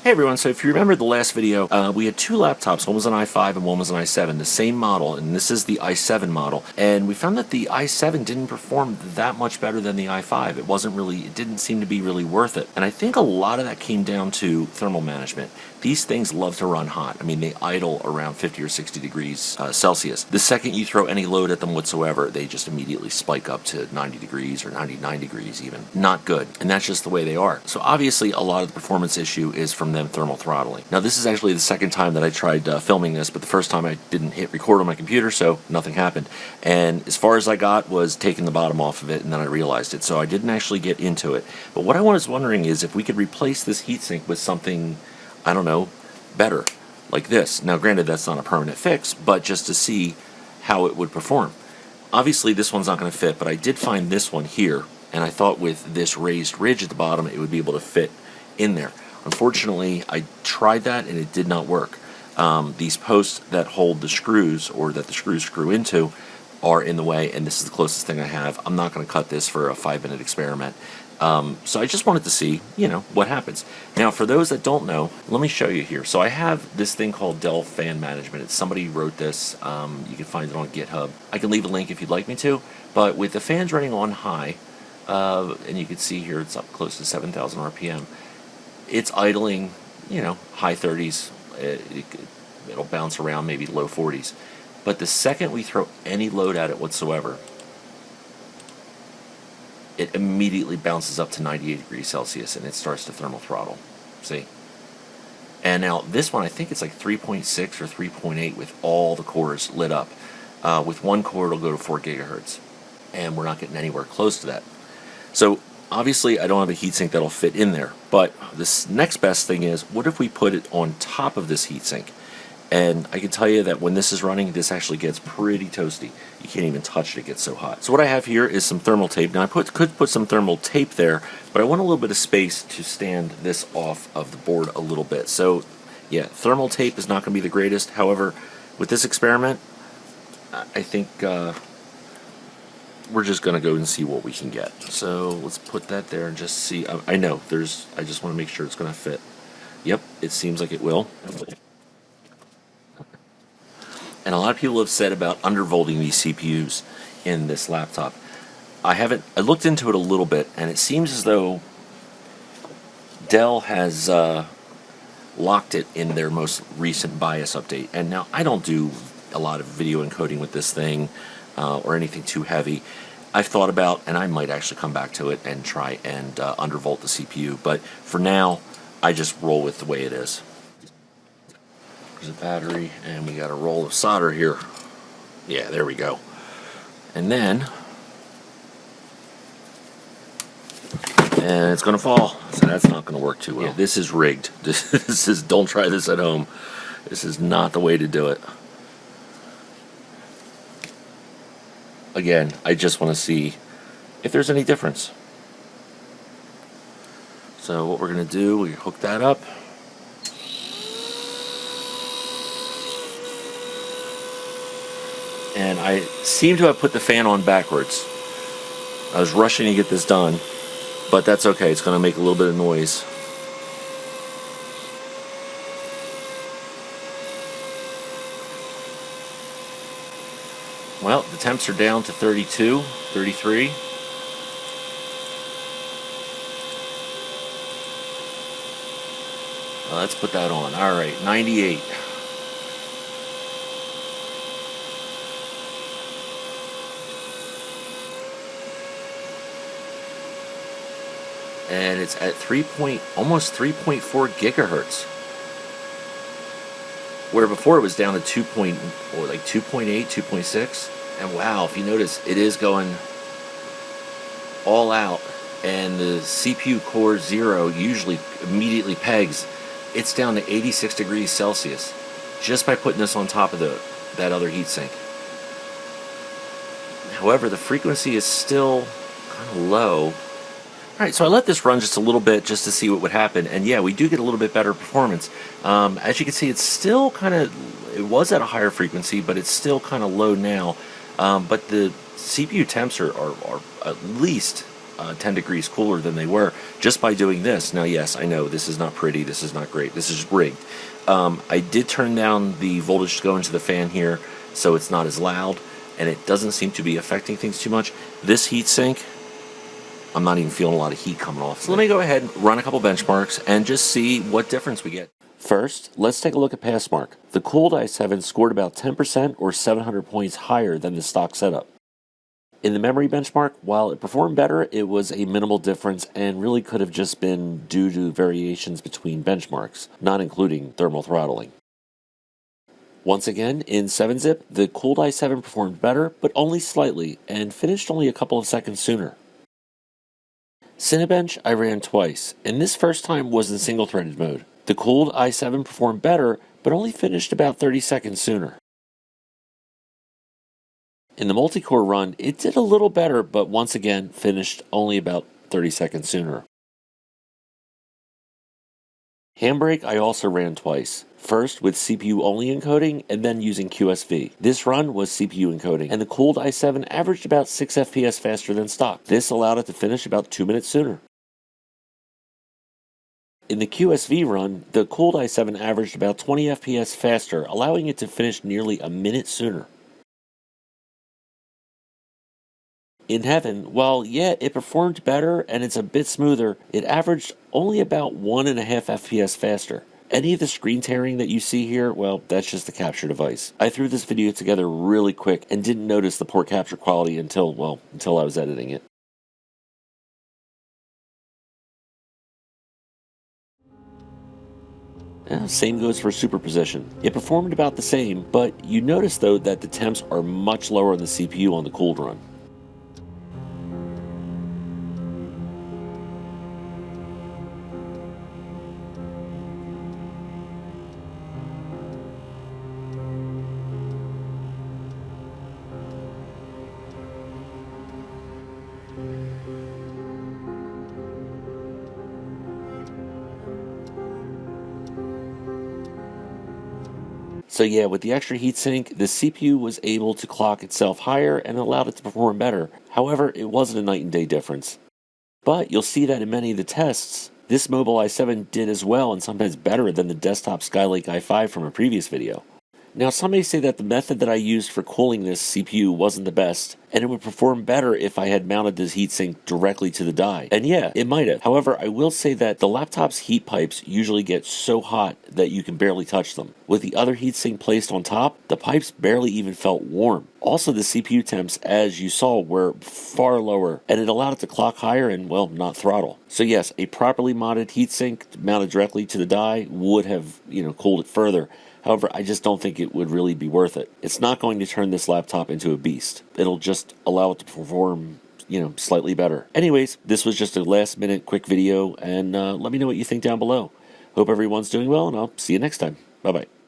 Hey everyone, so if you remember the last video, we had two laptops, one was an i5 and one was an i7, the same model, and this is the i7 model, and we found that the i7 didn't perform that much better than the i5. It didn't seem to be really worth it, and I think a lot of that came down to thermal management. These things love to run hot. I mean, they idle around 50 or 60 degrees Celsius. The second you throw any load at them whatsoever, they just immediately spike up to 90 degrees or 99 degrees even. Not good, and that's just the way they are. So obviously a lot of the performance issue is from them thermal throttling. Now this is actually the second time that I tried filming this, but the first time I didn't hit record on my computer, so nothing happened. And as far as I got was taking the bottom off of it, and then I realized it, so I didn't actually get into it. But what I was wondering is if we could replace this heatsink with something, I don't know, better, like this. Now granted, that's not a permanent fix, but just to see how it would perform. Obviously this one's not going to fit, but I did find this one here, and I thought with this raised ridge at the bottom it would be able to fit in there. Unfortunately, I tried that and it did not work. These posts that hold the screws, or that the screws screw into, are in the way, and this is the closest thing I have. I'm not going to cut this for a 5-minute experiment. So I just wanted to see, what happens. Now, for those that don't know, let me show you here. So I have this thing called Dell Fan Management. Somebody wrote this. You can find it on GitHub. I can leave a link if you'd like me to. But with the fans running on high, and you can see here it's up close to 7,000 RPM. It's idling, high 30s. It'll bounce around maybe low 40s. But the second we throw any load at it whatsoever, it immediately bounces up to 98 degrees Celsius and it starts to thermal throttle. See? And now this one, I think it's like 3.6 or 3.8 with all the cores lit up. With one core, it'll go to 4 gigahertz. And we're not getting anywhere close to that. So obviously, I don't have a heatsink that'll fit in there, but this next best thing is, what if we put it on top of this heatsink? And I can tell you that when this is running, this actually gets pretty toasty. You can't even touch it, it gets so hot. So what I have here is some thermal tape. Now I could put some thermal tape there, but I want a little bit of space to stand this off of the board a little bit. So yeah, thermal tape is not going to be the greatest. However, with this experiment, I think we're just going to go and see what we can get. So let's put that there and just see. I just want to make sure it's going to fit. Yep, it seems like it will. And a lot of people have said about undervolting these CPUs in this laptop. I looked into it a little bit, and it seems as though Dell has locked it in their most recent BIOS update. And now I don't do a lot of video encoding with this thing or anything too heavy. I've thought about, and I might actually come back to it and try and undervolt the CPU, but for now I just roll with the way it is. There's a battery, and we got a roll of solder here. Yeah, there we go. And then, and it's going to fall, so that's not going to work too well. Yeah, this is rigged. This is, don't try this at home. This is not the way to do it. Again, I just want to see if there's any difference. So what we're going to do, we hook that up. And I seem to have put the fan on backwards. I was rushing to get this done, but that's okay. It's going to make a little bit of noise. Well, the temps are down to 32, 33. Let's put that on. All right, 98. And it's at almost 3.4 gigahertz. Where before it was down to 2.8, 2.6. And wow, if you notice, it is going all out. And the CPU core 0 usually immediately pegs. It's down to 86 degrees Celsius just by putting this on top of that other heatsink. However, the frequency is still kind of low. Alright, so I let this run just a little bit just to see what would happen, and yeah, we do get a little bit better performance. As you can see, it's still it was at a higher frequency, but it's still kind of low now. But the CPU temps are at least 10 degrees cooler than they were just by doing this. Now, yes, I know this is not pretty, this is not great, this is rigged. I did turn down the voltage to go into the fan here so it's not as loud, and it doesn't seem to be affecting things too much. This heatsink, I'm not even feeling a lot of heat coming off. So let me go ahead and run a couple benchmarks and just see what difference we get. First, let's take a look at Passmark. The cooled i7 scored about 10% or 700 points higher than the stock setup. In the memory benchmark, while it performed better, it was a minimal difference and really could have just been due to variations between benchmarks, not including thermal throttling. Once again, in 7-zip, the cooled i7 performed better, but only slightly, and finished only a couple of seconds sooner. Cinebench I ran twice, and this first time was in single-threaded mode. The cooled i7 performed better, but only finished about 30 seconds sooner. In the multi-core run, it did a little better, but once again finished only about 30 seconds sooner. Handbrake I also ran twice, first with CPU-only encoding and then using QSV. This run was CPU encoding, and the cooled i7 averaged about 6 FPS faster than stock. This allowed it to finish about 2 minutes sooner. In the QSV run, the cooled i7 averaged about 20 FPS faster, allowing it to finish nearly a minute sooner. In Heaven, while yeah, it performed better and it's a bit smoother, it averaged only about 1.5 FPS faster. Any of the screen tearing that you see here, well, that's just the capture device. I threw this video together really quick and didn't notice the poor capture quality until I was editing it. Same goes for superposition. It performed about the same, but you notice though that the temps are much lower on the CPU on the cooled run. So yeah, with the extra heatsink, the CPU was able to clock itself higher and allowed it to perform better. However, it wasn't a night and day difference. But you'll see that in many of the tests, this mobile i7 did as well and sometimes better than the desktop Skylake i5 from a previous video. Now, some may say that the method that I used for cooling this CPU wasn't the best, and it would perform better if I had mounted this heatsink directly to the die. And yeah, it might have. However, I will say that the laptop's heat pipes usually get so hot that you can barely touch them. With the other heatsink placed on top, the pipes barely even felt warm. Also, the CPU temps, as you saw, were far lower, and it allowed it to clock higher and, well, not throttle. So yes, a properly modded heatsink mounted directly to the die would have, cooled it further. However, I just don't think it would really be worth it. It's not going to turn this laptop into a beast. It'll just allow it to perform, slightly better. Anyways, this was just a last-minute quick video, and let me know what you think down below. Hope everyone's doing well, and I'll see you next time. Bye-bye.